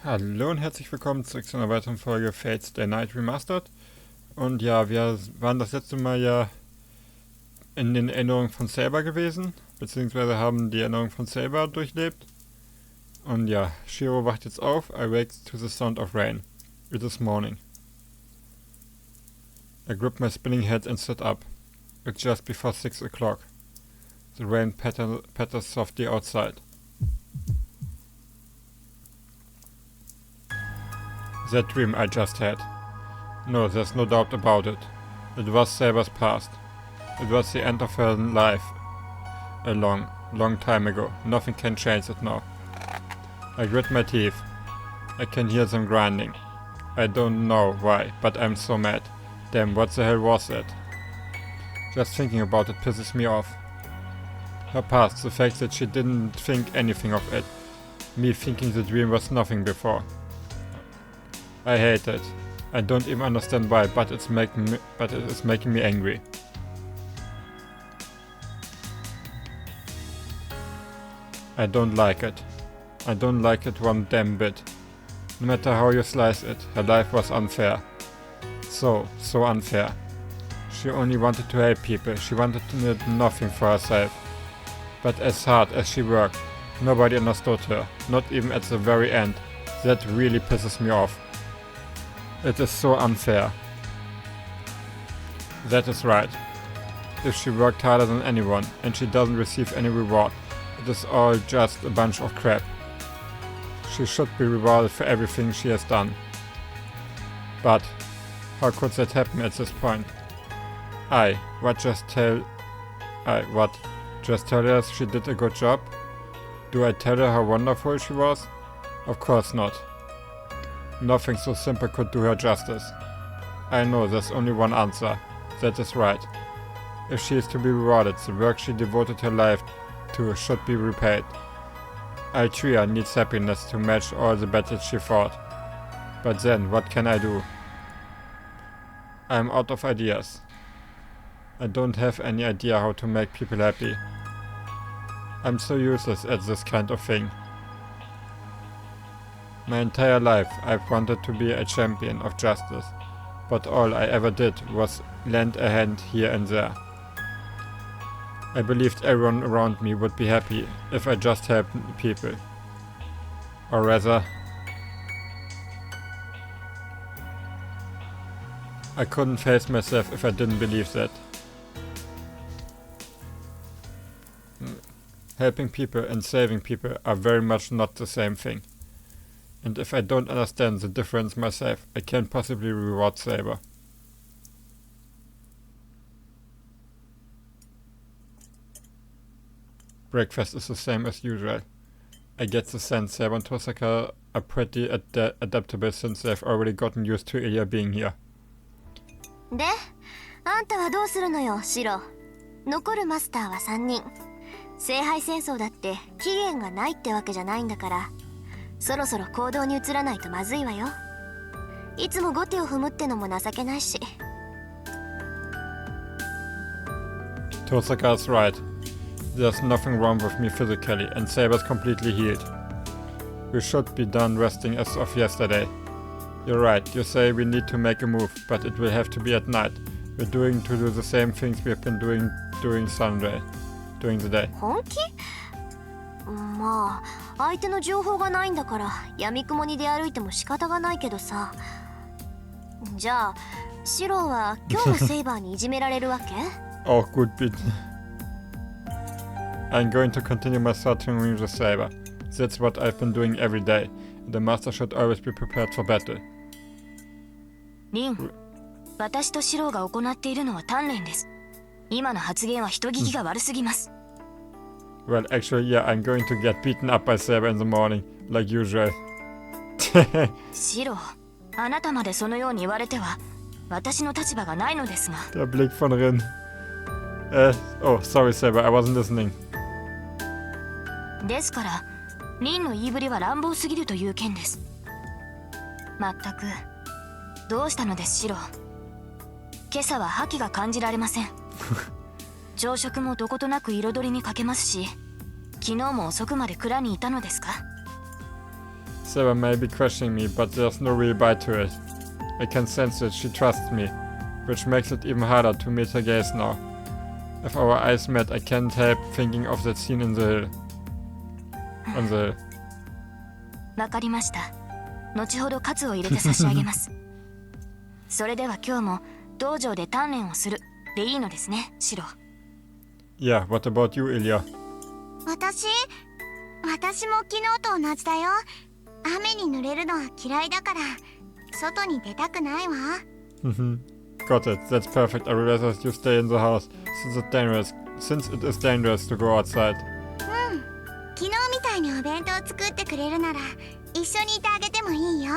Hallo und herzlich willkommen zurück zu einer weiteren Folge Fates Day Night Remastered. Und ja, wir waren das letzte Mal ja in den Erinnerungen von Saber gewesen, beziehungsweise haben die Erinnerungen von Saber durchlebt. Und ja, Shiro wacht jetzt auf. I wake to the sound of rain. It is morning. I grip my spinning head and sit up. It's just before 6 o'clock. The rain patters softly outside. That dream I just had. No, there's no doubt about it. It was Saber's past. It was the end of her life. A long, long time ago. Nothing can change it now. I grit my teeth. I can hear them grinding. I don't know why, but I'm so mad. Damn, what the hell was that? Just thinking about it pisses me off. Her past, the fact that she didn't think anything of it. Me thinking the dream was nothing before. I hate it. I don't even understand why, but it is making me angry. I don't like it. I don't like it one damn bit. No matter how you slice it, her life was unfair. So unfair. She only wanted to help people. She wanted nothing for herself. But as hard as she worked, nobody understood her. Not even at the very end. That really pisses me off. It is so unfair. That is right. If she worked harder than anyone and she doesn't receive any reward, it is all just a bunch of crap. She should be rewarded for everything she has done. But how could that happen at this point? Just tell her she did a good job? Do I tell her how wonderful she was? Of course not. Nothing so simple could do her justice. I know there's only one answer. That is right. If she is to be rewarded, the work she devoted her life to should be repaid. Altria needs happiness to match all the battles she fought. But then, what can I do? I am out of ideas. I don't have any idea how to make people happy. I'm so useless at this kind of thing. My entire life I've wanted to be a champion of justice, but all I ever did was lend a hand here and there. I believed everyone around me would be happy if I just helped people. Or rather, I couldn't face myself if I didn't believe that. Helping people and saving people are very much not the same thing. And if I don't understand the difference myself, I can't possibly reward Saber. Breakfast is the same as usual. I get the sense Saber and Tosaka are pretty adaptable since they've already gotten used to Ilya being here. で、あんたはどうするのよ、シロ。残るマスターは3人。聖杯戦争だって期限がないってわけじゃないんだから。そろそろ行動に移らないとまずいわよ。いつも後手を踏むってのも情けないし。Tosaka is right. There's nothing wrong with me physically, and Saber's completely healed. We should be done resting as of yesterday. You're right, you say we need to make a move, but it will have to be at night. We're doing the same things we have been doing during the day. 本気？まあ、相手の情報がないんだから闇雲に出歩いても仕方がないけどさ。じゃあ、シロは今日のセイバーにいじめられるわけ？ Oh, good bit. I'm going to continue my starting with the saber. That's what I've been doing every day. The master should always be prepared for battle. リン、私とシロが行っているのは鍛錬です。今の発言は人聞きが悪すぎます。Well, actually, yeah, I'm going to get beaten up by Saber in the morning, like usual. シロ、あなたまでそのように言われては、私の立場がないのですが。Der Blick von Rin. Oh, sorry, Saber, I wasn't listening. ですから、リンの言いぶりは乱暴すぎるという件です。まったく、どうしたのです、シロ。今朝は覇気が感じられません。朝食もどことなく彩りに欠けますし、昨日も遅くまで蔵にいたのですか？ Sarah may be questioning me, but there's no real bite to it. I can sense that she trusts me, which makes it even harder to meet her gaze now. If our eyes met, I can't help thinking of that scene in the hill. On the hill. わかりました。後ほどカツを入れて差し上げます。それでは今日も道場で鍛錬をするでいいのですね、シロ。Yeah, what about you, Ilya? 私も昨日と同じだよ。雨に濡れるのは嫌いだから外に出たくないわ。Got it. That's perfect. I would rather you stay in the house since it is dangerous to go outside. 昨日みたいにお弁当作ってくれるなら一緒にいてあげてもいいよ。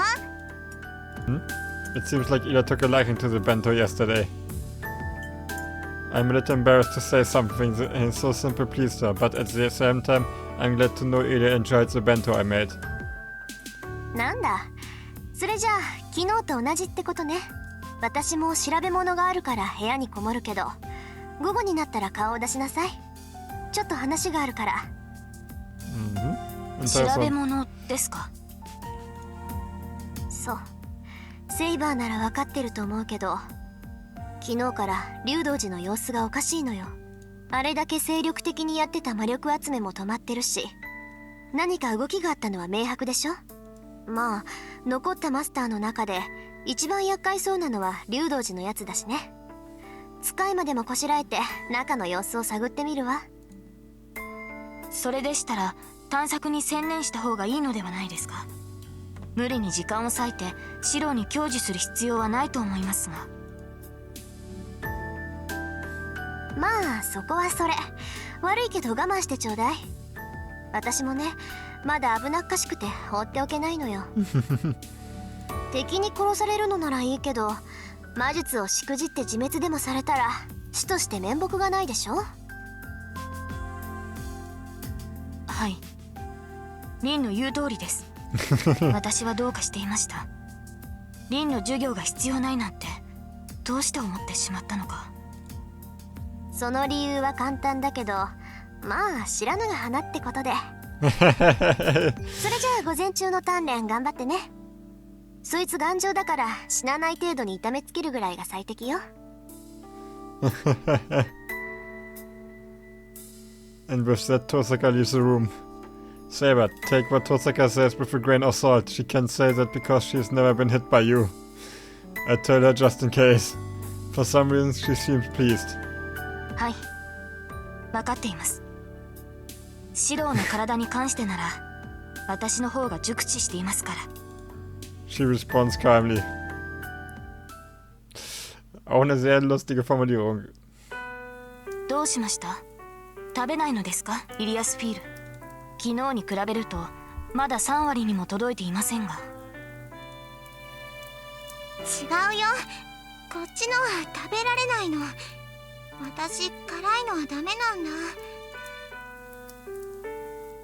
It seems like Ilya took a liking to the bento yesterday. I'm a little embarrassed to say something so simple pleased her, but at the same time, I'm glad to know Ilya enjoyed the bento I made. なんだ、それじゃあ昨日と同じってことね。私も調べ物があるから部屋にこもるけど、午後になったら顔を出しなさい。ちょっと話があるから。調べ物ですか？そう。セイバーなら分かってると思うけど、昨日から竜道寺の様子がおかしいのよ。あれだけ精力的にやってた魔力集めも止まってるし、何か動きがあったのは明白でしょ。まあ残ったマスターの中で一番厄介そうなのは竜道寺のやつだしね。使いまでもこしらえて中の様子を探ってみるわ。それでしたら探索に専念した方がいいのではないですか。無理に時間を割いてシロに享受する必要はないと思いますが。まあそこはそれ。悪いけど我慢してちょうだい。私もね、まだ危なっかしくて放っておけないのよ。敵に殺されるのならいいけど、魔術をしくじって自滅でもされたら死として面目がないでしょ。はい、リンの言う通りです。私はどうかしていました。リンの授業が必要ないなんてどうして思ってしまったのか。その理由は簡単だけど、まあ知らぬが花ってことで。それじゃあ午前中の鍛錬頑張ってね。そいつ頑丈だから死なない程度に痛めつけるぐらいが最適よ。And with that, Tosaka leaves the room. Saber, take what Tosaka says with a grain of salt. She can't say that because she's never been hit by you. I tell her just in case. For some reason, she seems pleased. はい、分かっています。シロの体に関してなら私の方が熟知していますから。She responds calmly. Auch eine sehr lustige Formulierung. どうしました？食べないのですか、イリアスフィール。昨日に比べるとまだ3割にも届いていませんが。違うよ、こっちのは食べられないの。私辛いのはダメなんだ。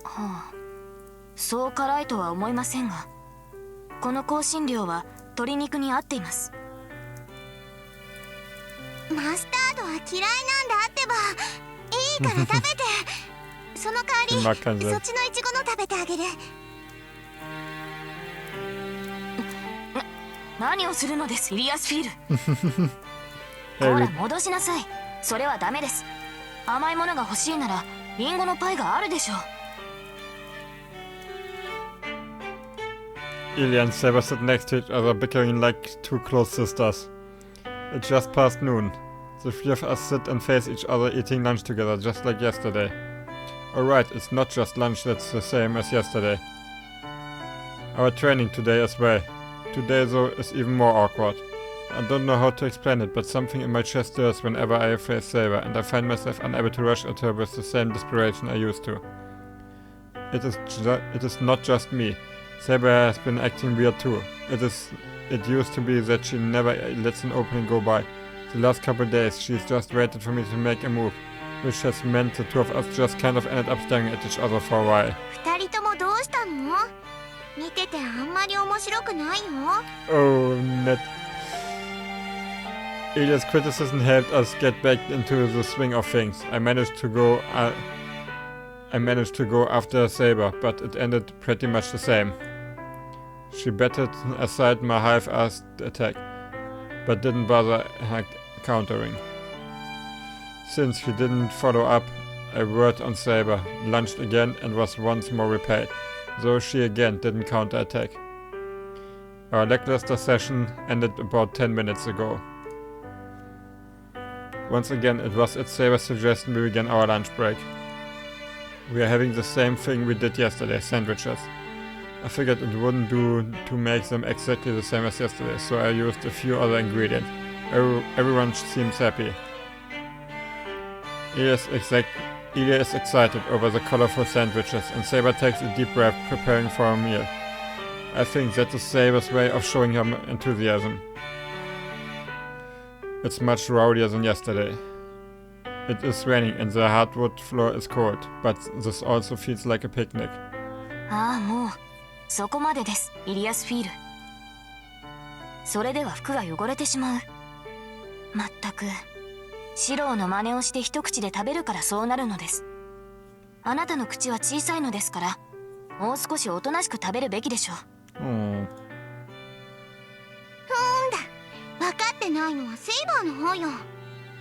はあ、そう辛いとは思いませんが、この香辛料は鶏肉に合っています。マスタードは嫌いなんだってば。いいから食べて。その代わりそっちのイチゴの食べてあげる。何をするのです、イリアスフィール。ほら戻しなさい。それはダメです。甘いものが欲しいならリンゴのパイがあるでしょう。Ilya and Saber sit next to each other, bickering like two close sisters. It's just past noon. The three of us sit and face each other eating lunch together, just like yesterday. Alright, it's not just lunch that's the same as yesterday. Our training today as well. Today though is even more awkward. I don't know how to explain it, but something in my chest stirs whenever I face Saber, and I find myself unable to rush at her with the same desperation I used to. It is not just me. Saber has been acting weird too. It used to be that she never lets an opening go by. The last couple days she's just waited for me to make a move, which has meant the two of us just kind of ended up staring at each other for a while. 二人ともどうしたの？見ててあんまり面白くないよ。Oh, Ned. Ilya's criticism helped us get back into the swing of things. I managed to go after Saber, but it ended pretty much the same. She batted aside my half-assed attack, but didn't bother countering. Since he didn't follow up a word on Saber, lunged again and was once more repaid, though she again didn't counterattack. Our lackluster session ended about 10 minutes ago. Once again, it was at Saber's suggestion we began our lunch break. We are having the same thing we did yesterday, sandwiches. I figured it wouldn't do to make them exactly the same as yesterday, so I used a few other ingredients. Everyone seems happy. Ilya is excited over the colorful sandwiches, and Saber takes a deep breath, preparing for a meal. I think that is Saber's way of showing her enthusiasm. It's much rowdier than yesterday. It is raining and the hardwood floor is cold, but this also feels like a picnic. ああ、もうそこまでです、イリアス・フィール。それでは服が汚れてしまう。まったく、シローの真似をして一口で食べるからそうなるのです。あなたの口は小さいのですから、もう少しおとなしく食べるべきでしょう。分かってないのはセイバーの方よ。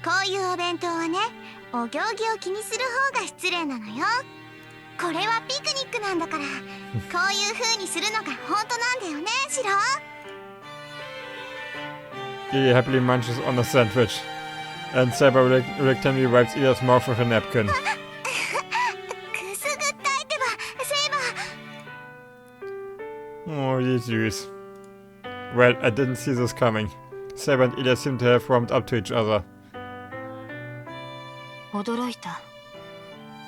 こういうお弁当はね、お行儀を気にする方が失礼なのよ。これはピクニックなんだから、こういう風にするのが本当なんだよね、シロ。Ilya happily munches on a sandwich, and Saber reluctantly wipes Ilya's mouth with a napkin. くすぐったいってば、セイバー。 Oh, you Jews. Well, I didn't see this coming. Saber and Ilya seem to have warmed up to each other. 驚いた。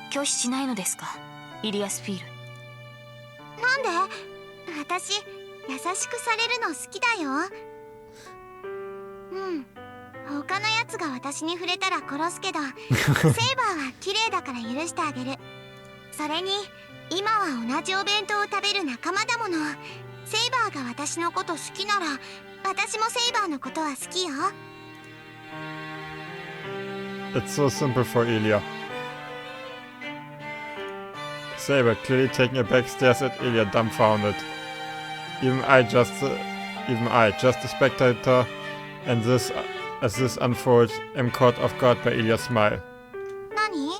拒否しないのですか、イリアス・フィール。なんで？私、優しくされるの好きだよ。他のやつが私に触れたら殺すけど、セイバーは綺麗だから許してあげる。それに、今は同じお弁当を食べる仲間だもの。セイバーが私のこと好きなら、私もセイバーのことは好きよ。It's so simple for Ilya. Saber, clearly taking a back, stares at Ilya, dumbfounded. Even I, just a spectator, and as this unfolds, am caught off guard by Ilya's smile. 何？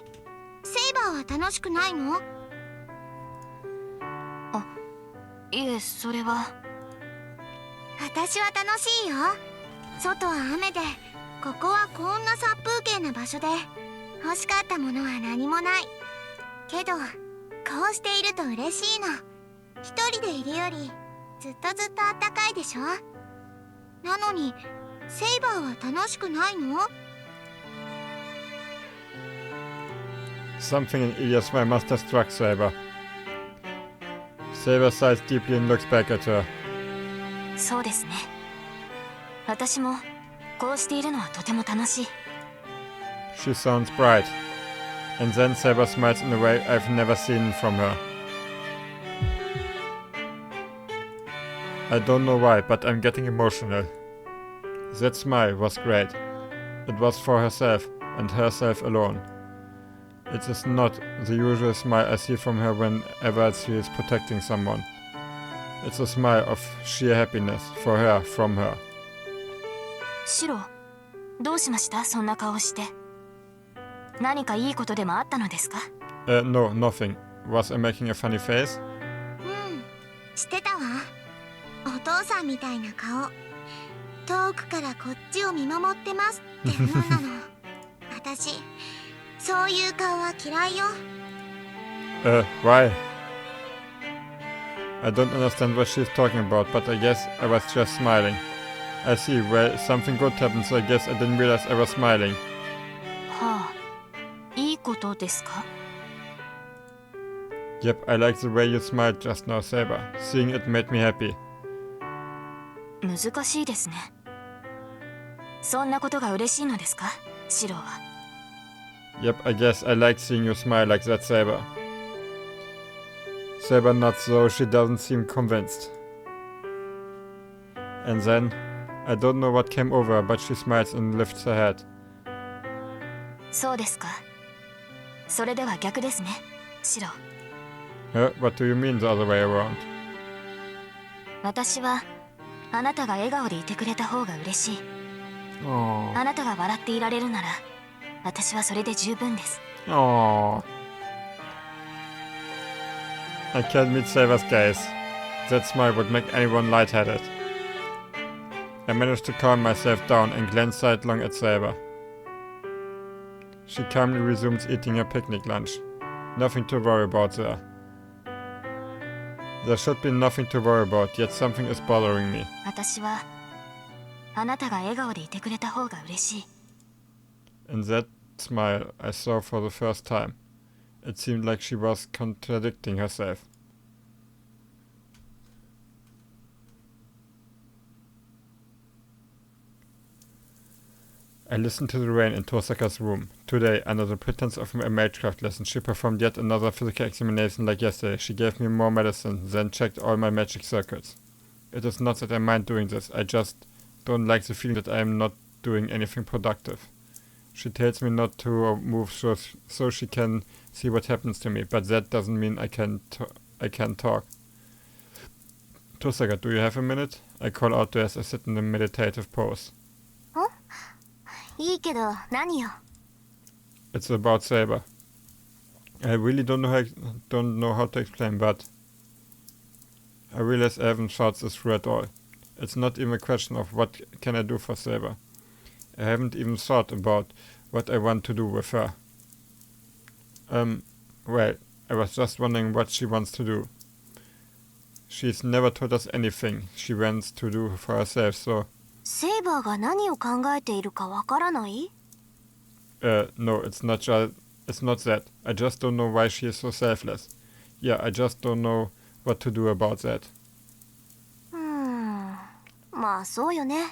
セイバーは楽しくないの？あ、いえ、それは。私は楽しいよ。外は雨で、ここはこんな殺風景な場所で、欲しかったものは何もない。けど、こうしていると嬉しいの。一人でいるより、ずっとずっとあったかいでしょ？なのに、セイバーは楽しくないの？ Something in Ilya's smile must have struck Saber. Saber sighs deeply and looks back at her. そうですね。私もこうしているのはとても楽しい。She sounds bright. And then Saber smiles in a way I've never seen from her. I don't know why, but I'm getting emotional. That smile was great. It was for herself, and herself alone. It is not the usual smile I see from her whenever she is protecting someone. It's a smile of sheer happiness, for her, from her. シロ、どうしました？そんな顔して。何かいいことでもあったのですか？ No, nothing. Was I making a funny face? 知ってたわ。お父さんみたいな顔。遠くからこっちを見守ってますって思うなの。私、そういう顔は嫌いよ。Why? I don't understand what she's talking about, but I guess I was just smiling. I see, well, something good happened, so I guess I didn't realize I was smiling. はあ、いいことですか？ Yep, I like the way you smiled just now, Saber. Seeing it made me happy. 難しいですね。そんなことが嬉しいのですか、シロは。Yep, I guess I like seeing you smile like that, Saber. Saber nods, though she doesn't seem convinced. And then, I don't know what came over her, but she smiles and lifts her head. そうですか。それでは逆ですね、シロ。What do you mean the other way around? 私はあなたが笑顔でいてくれた方が嬉しい。Oh. あなたが笑っていられるなら私はそれで十分です。 Oh. I can't meet Saber's gaze. That smile would make anyone lightheaded. I managed to calm myself down and glanced sidelong at Saber. She calmly resumes eating her picnic lunch. Nothing to worry about there. There should be nothing to worry about, yet something is bothering me. 私はあなたが笑顔でいてくれた方が嬉しい。 In that smile I saw for the first time. It seemed like she was contradicting herself. I listened to the rain in Tosaka's room. Today, under the pretense of a magecraft lesson, she performed yet another physical examination like yesterday. She gave me more medicine, then checked all my magic circuits. It is not that I mind doing this, I just don't like the feeling that I am not doing anything productive. She tells me not to move so she can see what happens to me, but that doesn't mean I can't talk. Tosaka, do you have a minute? I call out to her as I sit in a meditative pose. いいけど何よ。 It's about Saber. I really don't know how to explain, but I realize I haven't thought this through at all. It's not even a question of what can I do for Saber. I haven't even thought about what I want to do with her. Well, I was just wondering what she wants to do. She's never told us anything she wants to do for herself, so... セイバーが何を考えているかわからない？ No, it's not that. I just don't know why she is so selfless. Yeah, I just don't know what to do about that. まあそうよね。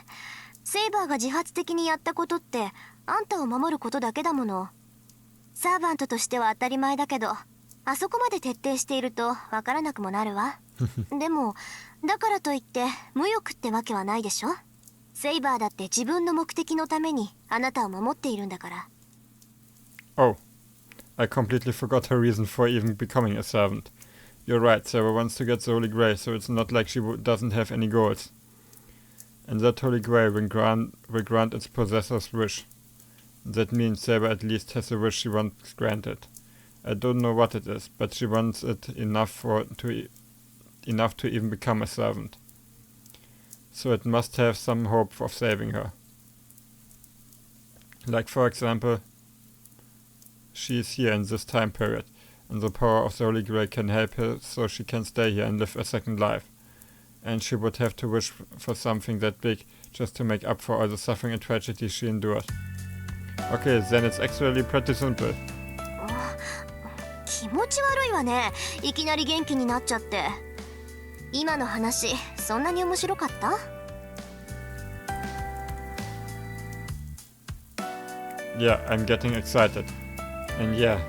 セイバーが自発的にやったことってあんたを守ることだけだもの。サーバントとしては当たり前だけど、あそこまで徹底しているとわからなくもなるわ。でもだからといって無欲ってわけはないでしょ。セイバーだって自分の目的のためにあなたを守っているんだから。Oh, I completely forgot her reason for even becoming a servant. You're right, Sarah wants to get the Holy Grail, so it's not like she doesn't have any goals. And that Holy Grail will grant its possessor's wish. That means Sarah at least has a wish she wants granted. I don't know what it is, but she wants it enough to even become a servant. So it must have some hope of saving her. Like, for example, she is here in this time period, and the power of the Holy Grail can help her so she can stay here and live a second life. And she would have to wish for something that big just to make up for all the suffering and tragedy she endured. Okay, then it's actually pretty simple. 気持ち悪いわね。いきなり元気になっちゃって。今の話、そんなに面白かった？ Yeah, I'm getting excited. And yeah,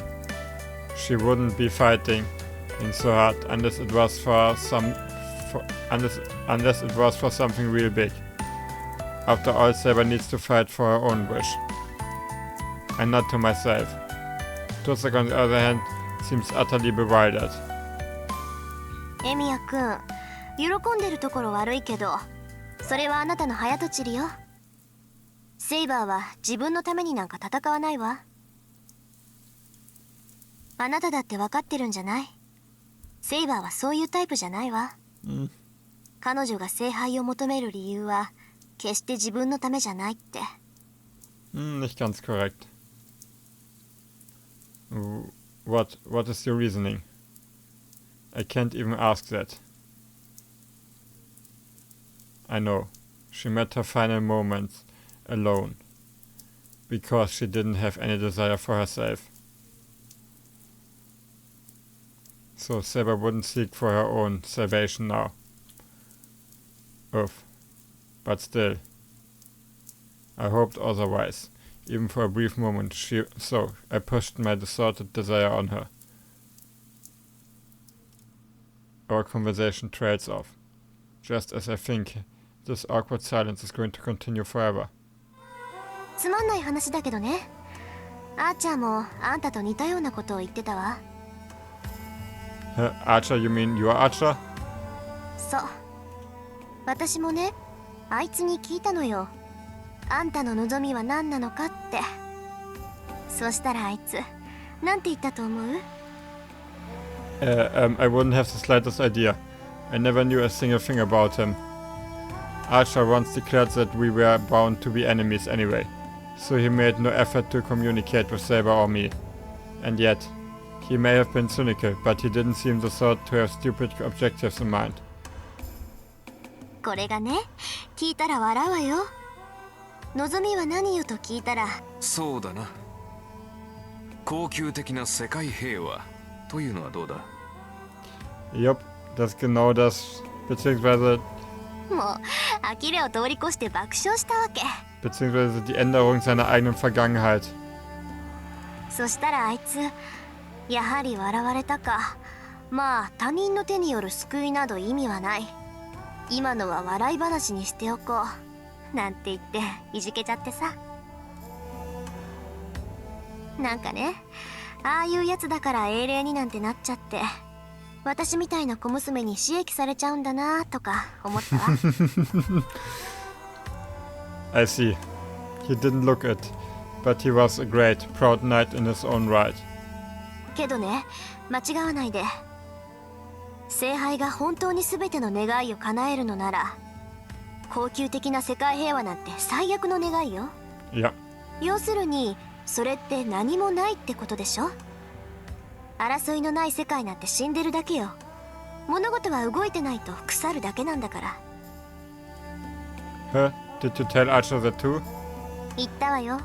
she wouldn't be fighting so hard unless it was for something real big. After all, Saber needs to fight for her own wish. And not to myself. Tosaka, on the other hand, seems utterly bewildered. エミヤくん、喜んでるところ悪いけど、それはあなたの早とちりよ。セイバーは自分のためになんか戦わないわ。あなただって分かってるんじゃない？セイバーはそういうタイプじゃないわ。彼女が聖杯を求める理由は決して自分のためじゃないって。Nicht ganz korrekt. What is your reasoning? I can't even ask that. I know. She met her final moments alone. Because she didn't have any desire for herself. So Saber wouldn't seek for her own salvation now. Oof. But still. I hoped otherwise. Even for a brief moment, so I pushed my distorted desire on her. Our conversation trails off, just as I think this awkward silence is going to continue forever. つまんない話だけどね。あーちゃんもあんたと似たようなことを言ってたわ。Archer, you mean your Archer? そう。私もね、あいつに聞いたのよ。あんたの望みは何なのかって。そしたらあいつ、なんて言ったと思う？ I wouldn't have the slightest idea. I never knew a single thing about him. Archer once declared that we were bound to be enemies anyway, so he made no effort to communicate with Saber or me. And yet, he may have been cynical, but he didn't seem the sort to have stupid objectives in mind. これがね、聞いたら笑うわよ。望みは何よと聞いたら、そうだな。恒久的な世界平和というのはどうだ？ Jupp, das ist genau das, beziehungsweise もう呆れを通り越して爆笑したわけ。beziehungsweise die Änderung seiner eigenen Vergangenheit. そしたらあいつ、やはり笑われたか。まあ他人の手による救いなど意味はない。今のは笑い話にしておこう。なんて言っていじけちゃってさ。なんかね、ああいうやつだから英霊になんてなっちゃって、私みたいな小娘に刺激されちゃうんだなとか思ったわ。I see. He didn't look it, but he was a great, proud knight in his own right. けどね、間違わないで。聖杯が本当に全ての願いを叶えるのなら、恒久的な世界平和なんて最悪の願いよ。Ja. 要するに、それって何もないってことでしょ。争いのない世界なんて死んでるだけよ。物事は動いてないと腐るだけなんだから。Huh? Did you tell Archer that too? 言ったわよ。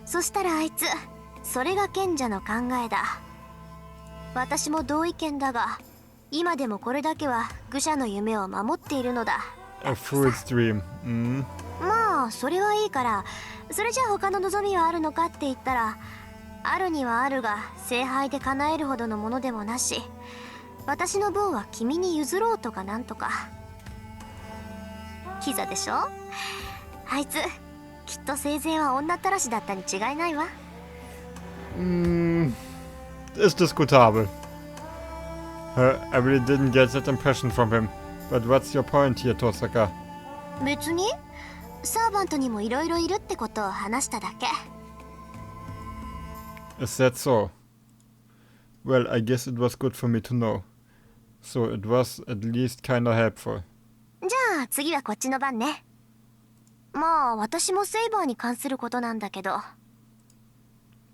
そしたらあいつ、それが賢者の考えだ。私も同意見だが、今でもこれだけは愚者の夢を守っているのだ。A fool's dream. まあそれはいいから、それじゃあ他の望みはあるのかって言ったら、あるにはあるが聖杯で叶えるほどのものでもなし、私の分は君に譲ろうとかなんとか。キザでしょ。あいつきっと生前は女ったらしだったに違いないわ。Ist diskutabel. I really didn't get that impression from him. But what's your point here, Tosaka? 別にサーバントにもいろいろいるってことを話しただけ。Is that so? Well, I guess it was good for me to know. So it was at least kinda helpful. じゃあ次はこっちの番ね。まあ私もセイバーに関することなんだけど。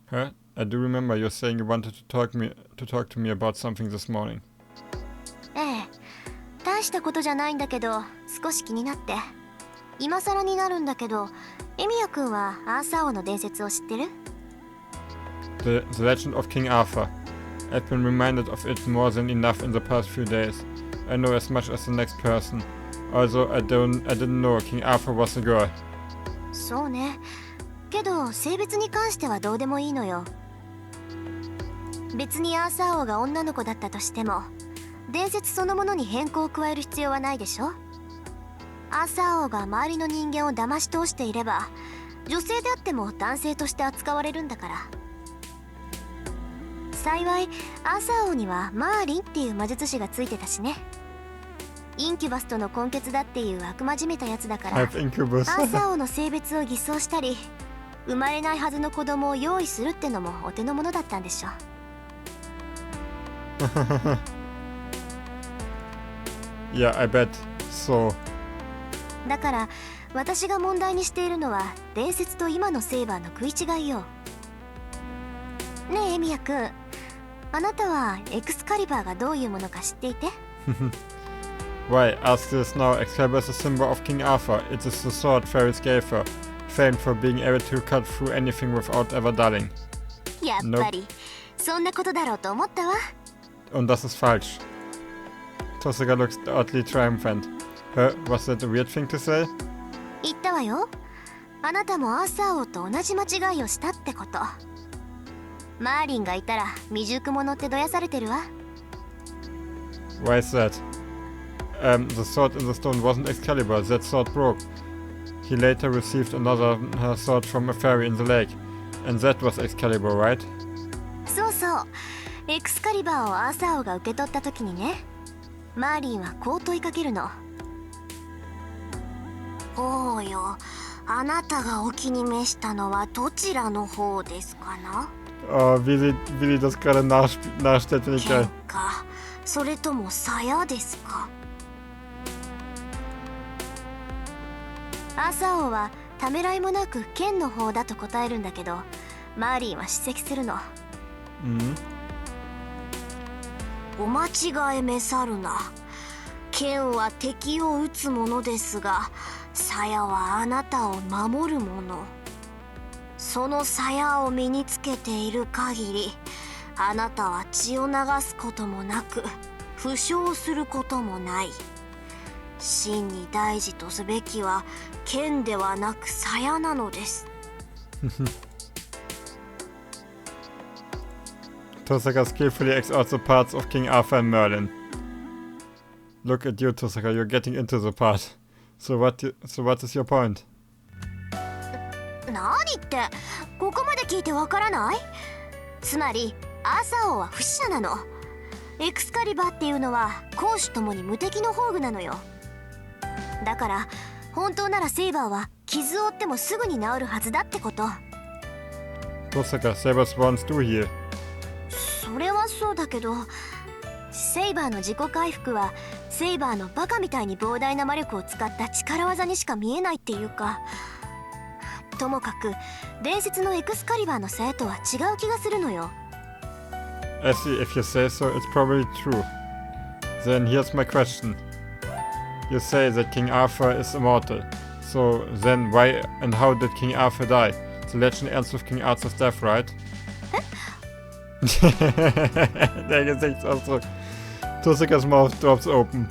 Huh? I do remember you saying you wanted to talk to me about something this morning. ええ、大したことじゃないんだけど少し気になって。今更になるんだけど、エミヤ君はアーサー王の伝説を知ってる？ The legend of King Arthur. I've been reminded of it more than enough in the past few days. I know as much as the next person. Also, I didn't know King Arthur was a girl. そうね。けど性別に関してはどうでもいいのよ。別にアーサー王が女の子だったとしても、伝説そのものに変更を加える必要はないでしょ。アーサー王が周りの人間を騙し通していれば、女性であっても男性として扱われるんだから。幸いアーサー王にはマーリンっていう魔術師がついてたしね。インキュバスとの根血だっていう悪魔じめたやつだから、アーサー王の性別を偽装したり、生まれないはずの子供を用意するってのもお手の物だったんでしょ。Yeah, I bet so. だから私が問題にしているのは伝説と今のセイバーの食い違いよ。ねえエミヤ君、あなたはエクスカリバーがどういうものか知っていて？ Why, ask this now. Excalibur is a symbol of King Arthur. It is the sword fairies gave her, famed for being able to cut through anything without ever dulling. やっぱり、そんなことだろうと思ったわ。Und das ist falsch. Tosaka looks oddly triumphant. Was that a weird thing to say? 言ったわよ。あなたもアーサー王と同じ間違いをしたってこと。マーリンがいたら未熟者ってどやされてるわ。Why is that? The sword in the stone wasn't Excalibur. That sword broke. He later received another sword from a fairy in the lake. And that was Excalibur, right? そうそう。エクスカリバーをアーサー王が受け取った時にね、マーリンはこう問いかけるの。おうよ。あなたがお気に召したのはどちらの方ですかな？ Oh, wie die das gerade nachstellt, finde ich 剣 geil. か、それとも鞘ですか？アサオはためらいもなく剣の方だと答えるんだけど、マーリンは叱責するの。Mhm. お間違えめさるな。剣は敵を撃つものですが、鞘はあなたを守るもの。その鞘を身につけている限り、あなたは血を流すこともなく、負傷することもない。真に大事とすべきは剣ではなく鞘なのです。Tosaka skillfully exhausts the parts of King Arthur and Merlin. Look at you, Tosaka, you're getting into the part. So what is your point? 何ってここまで聞いてわからない？つまりアサオは不死者なの。エクスカリバーっていうのは攻守ともに無敵の宝具なのよ。だから本当ならセイバーは傷を負ってもすぐに治るはずだってこと。 Tosaka, Saber's wands do heal. それはそうだけど、セイバーの自己回復はセイバーのバカみたいに膨大な魔力を使った力技にしか見えないっていうか、ともかく伝説のエクスカリバーの鞘とは違う気がするのよ。 I see, if you say so, it's probably true. Then here's my question. You say that King Arthur is immortal. So then why and how did King Arthur die? The legend ends with King Arthur's death, right? Der Gesichtsausdruck. Tosaka's mouth drops open.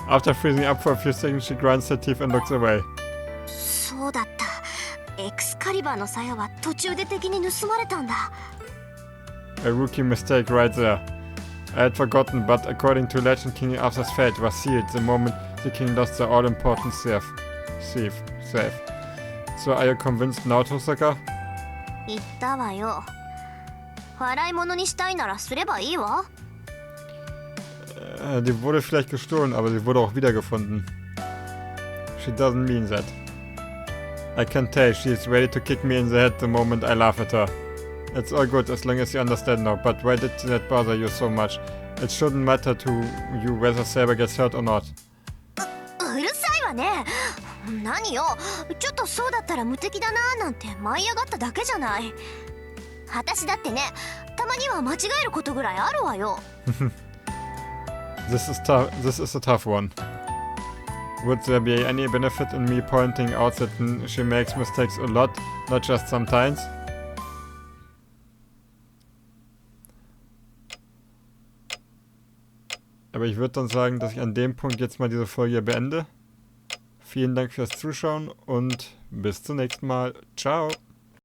After freezing up for a few seconds, she grinds her teeth and looks away. そうだった。エクスカリバーの鞘は途中で敵に盗まれたんだ。 A rookie mistake right there. I had forgotten, but according to legend, King Arthur's fate was sealed the moment the king lost the all-important Sev. So are you convinced now, Tosaka? 言ったわよ。笑い物にしたいならすればいいわ。Die wurde vielleicht gestohlen, aber sie wurde auch wiedergefunden. She doesn't mean that. I can tell she is ready to kick me in the head the moment I laugh at her. It's all good as long as you understand now, but why did that bother you so much? It shouldn't matter to you whether Saber gets hurt or not. うるさいわね。何よ、ちょっとそうだったら無敵だなーなんて舞い上がっただけじゃない。私だってね、たまには間違えることぐらいあるわよ。This is a tough one. Would there be any benefit in me pointing out that she makes mistakes a lot, not just sometimes? Aber ich würde dann sagen, dass ich an dem Punkt jetzt mal diese Folge beende. Vielen Dank fürs Zuschauen und bis zum nächsten Mal. Ciao!